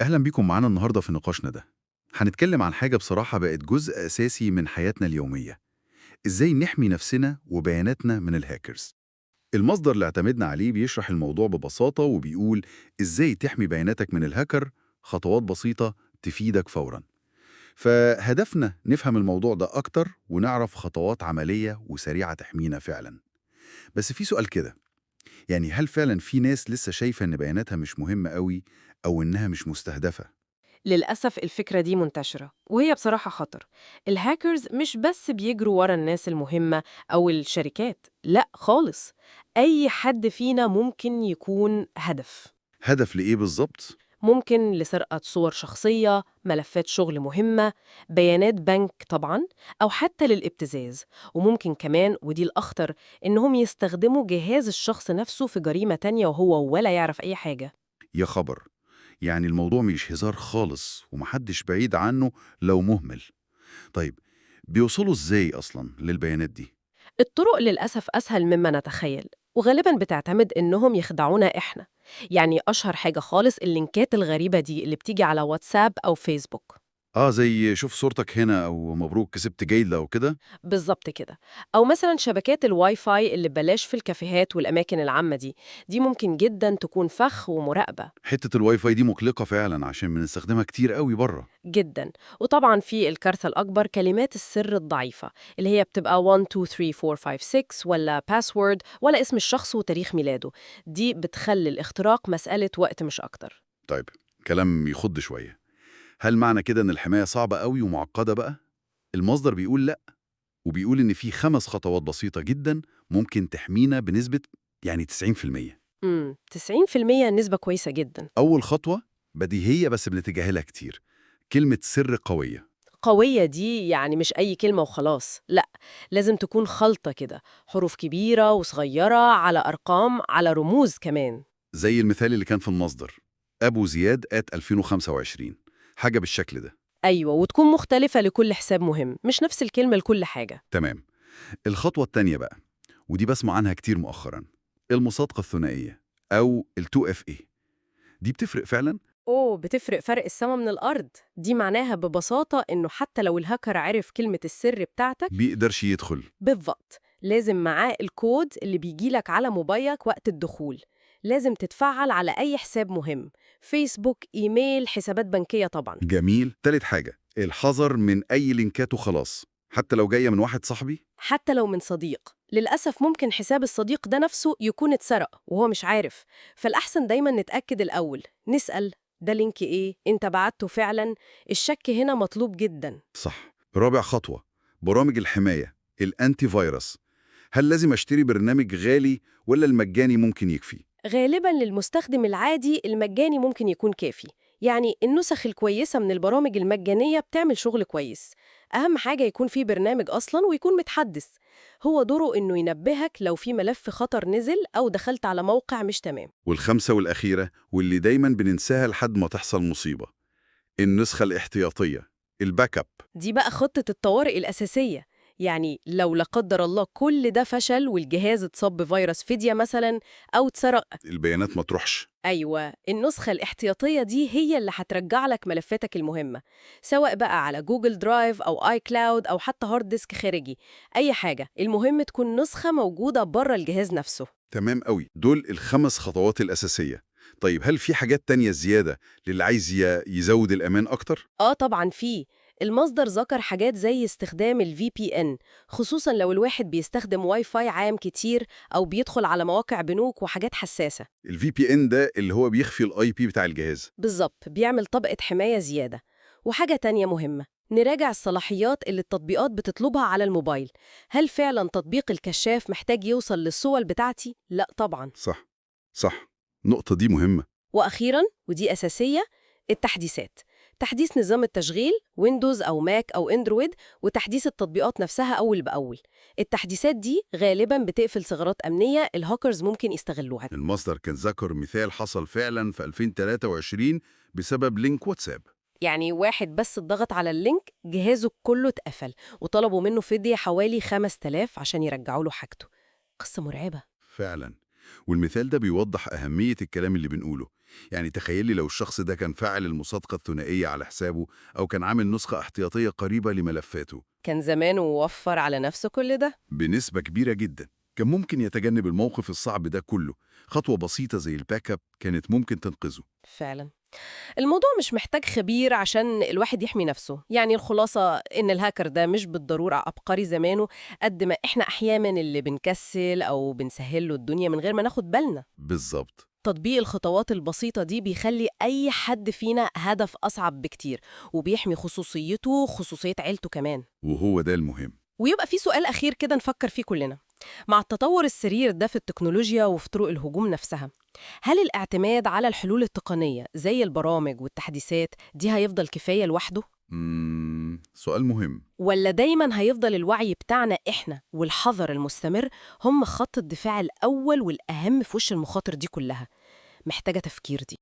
أهلا بيكم معانا النهاردة في نقاشنا ده. هنتكلم عن حاجة بصراحة بقت جزء أساسي من حياتنا اليومية. إزاي نحمي نفسنا وبياناتنا من الهاكرز. المصدر اللي اعتمدنا عليه بيشرح الموضوع ببساطة وبيقول إزاي تحمي بياناتك من الهاكر. خطوات بسيطة تفيدك فورا. فهدفنا نفهم الموضوع ده أكتر ونعرف خطوات عملية وسريعة تحمينا فعلا. بس في سؤال كده، يعني هل فعلا في ناس لسه شايفة إن بياناتها مش مهمة قوي أو إنها مش مستهدفة؟ للأسف الفكرة دي منتشرة وهي بصراحة خطر. الهاكرز مش بس بيجروا ورا الناس المهمة أو الشركات، لأ خالص. أي حد فينا ممكن يكون هدف. هدف لإيه بالظبط؟ ممكن لسرقة صور شخصية، ملفات شغل مهمة، بيانات بنك طبعا، أو حتى للابتزاز. وممكن كمان، ودي الأخطر، إنهم يستخدموا جهاز الشخص نفسه في جريمة تانية وهو ولا يعرف أي حاجة. يا خبر! يعني الموضوع مش هزار خالص ومحدش بعيد عنه لو مهمل. طيب، بيوصلوا إزاي أصلاً للبيانات دي؟ الطرق للأسف أسهل مما نتخيل، وغالبا بتعتمد إنهم يخدعونا إحنا. يعني أشهر حاجة خالص اللينكات الغريبة دي اللي بتيجي على واتساب أو فيسبوك. زي شوف صورتك هنا أو مبروك كسبت جايزة أو كده؟ بالظبط كده. أو مثلا شبكات الواي فاي اللي ببلاش في الكافيهات والأماكن العامة دي ممكن جدا تكون فخ ومراقبة. حتة الواي فاي دي مقلقة فعلاً عشان بنستخدمها كتير قوي بره. جدا. وطبعا في الكارثة الأكبر كلمات السر الضعيفة، اللي هي بتبقى 1 2 3 4 5 6 ولا باسورد ولا اسم الشخص وتاريخ ميلاده. دي بتخلي الاختراق مسألة وقت مش أكتر. طيب، كلام يخض شوية. هل معنى كده إن الحماية صعبة قوي ومعقدة بقى؟ المصدر بيقول لأ، وبيقول إن في 5 خطوات بسيطة جداً ممكن تحمينا بنسبة يعني 90%. 90% نسبة كويسة جدا. أول خطوة بديهية بس بنتجاهلها كتير، كلمة سر قوية. قوية دي يعني مش أي كلمة وخلاص، لأ. لازم تكون خلطة كده، حروف كبيرة وصغيرة على أرقام على رموز كمان. زي المثال اللي كان في المصدر، أبو زياد 2025، حاجة بالشكل ده. أيوة، وتكون مختلفة لكل حساب مهم، مش نفس الكلمة لكل حاجة. تمام. الخطوة التانية بقى، ودي بسمع عنها كتير مؤخرا، المصادقة الثنائية أو ال 2FA. دي بتفرق فعلا؟ أوه، بتفرق فرق السما من الأرض. دي معناها ببساطة إنه حتى لو الهاكر عرف كلمة السر بتاعتك، بيقدرش يدخل؟ بالضبط، لازم معاه الكود اللي بيجيلك على موبايلك وقت الدخول. لازم تتفعل على أي حساب مهم، فيسبوك، إيميل، حسابات بنكية طبعا. جميل. تالت حاجة، الحذر من أي لينكات وخلاص، حتى لو جاية من واحد صاحبي. حتى لو من صديق، للأسف ممكن حساب الصديق ده نفسه يكون اتسرق وهو مش عارف. فالأحسن دايما نتأكد الأول، نسأل ده لينك إيه؟ أنت بعته فعلا؟ الشك هنا مطلوب جدا. صح. رابع خطوة، برامج الحماية، الأنتي فيروس. هل لازم أشتري برنامج غالي ولا المجاني ممكن يكفي؟ غالباً للمستخدم العادي المجاني ممكن يكون كافي. يعني النسخ الكويسة من البرامج المجانية بتعمل شغل كويس. أهم حاجة يكون في برنامج أصلاً ويكون متحدث. هو دوره إنه ينبهك لو في ملف خطر نزل أو دخلت على موقع مش تمام. والخامسة والأخيرة واللي دايما بننساها لحد ما تحصل مصيبة، النسخة الاحتياطية، الباك اب. دي بقى خطة الطوارئ الأساسية. يعني لو لا قدر الله كل ده فشل والجهاز اتصاب بفيروس فدية مثلاً أو اتسرق، البيانات ما تروحش. أيوة، النسخة الاحتياطية دي هي اللي هترجع لك ملفاتك المهمة، سواء بقى على جوجل درايف أو آي كلاود أو حتى هارد ديسك خارجي. أي حاجة، المهم تكون نسخة موجودة بره الجهاز نفسه. تمام قوي، دول الخمس خطوات الأساسية. طيب، هل في حاجات تانية زيادة للي عايز يزود الأمان أكتر؟ طبعا في. المصدر ذكر حاجات زي استخدام ال VPN، خصوصا لو الواحد بيستخدم واي فاي عام كتير أو بيدخل على مواقع بنوك وحاجات حساسة. الفي بي ان ده اللي هو بيخفي الاي بي بتاع الجهاز. بالظبط، بيعمل طبقة حماية زيادة. وحاجة تانية مهمة، نراجع الصلاحيات اللي التطبيقات بتطلبها على الموبايل. هل فعلا تطبيق الكشاف محتاج يوصل للصور بتاعتي؟ لا طبعا. صح. صح. النقطة دي مهمة. وأخيرا، ودي أساسية، التحديثات. تحديث نظام التشغيل ويندوز أو ماك أو اندرويد، وتحديث التطبيقات نفسها أول بأول. التحديثات دي غالبا بتقفل ثغرات أمنية الهاكرز ممكن يستغلوها. المصدر كان ذكر مثال حصل فعلا في 2023 بسبب لينك واتساب. يعني واحد بس اتضغط على اللينك جهازه كله اتقفل، وطلبوا منه فدية حوالي 5000 عشان يرجعوا له حاجته. قصة مرعبة. فعلا. والمثال ده بيوضح أهمية الكلام اللي بنقوله، يعني تخيلي لو الشخص ده كان فاعل المصادقة الثنائية على حسابه أو كان عامل نسخة احتياطية قريبة لملفاته. كان زمانه وفر على نفسه كل ده. بنسبة كبيرة جدا كان ممكن يتجنب الموقف الصعب ده كله. خطوة بسيطة زي الباك اب كانت ممكن تنقذه. فعلا. الموضوع مش محتاج خبير عشان الواحد يحمي نفسه، يعني الخلاصة إن الهاكر ده مش بالضرورة عبقري زمانه، قد ما إحنا أحيانا اللي بنكسل أو بنسهله الدنيا من غير ما ناخد بالنا. بالظبط. تطبيق الخطوات البسيطة دي بيخلي أي حد فينا هدف أصعب بكتير، وبيحمي خصوصيته وخصوصية عيلته كمان. وهو ده المهم. ويبقى في سؤال أخير كده نفكر فيه كلنا، مع التطور السرير ده في التكنولوجيا وفي طرق الهجوم نفسها، هل الاعتماد على الحلول التقنية زي البرامج والتحديثات دي هيفضل كفاية لوحده؟ سؤال مهم. ولا دايما هيفضل الوعي بتاعنا إحنا والحذر المستمر هم خط الدفاع الأول والأهم في وش المخاطر دي كلها؟ محتاجة تفكير دي.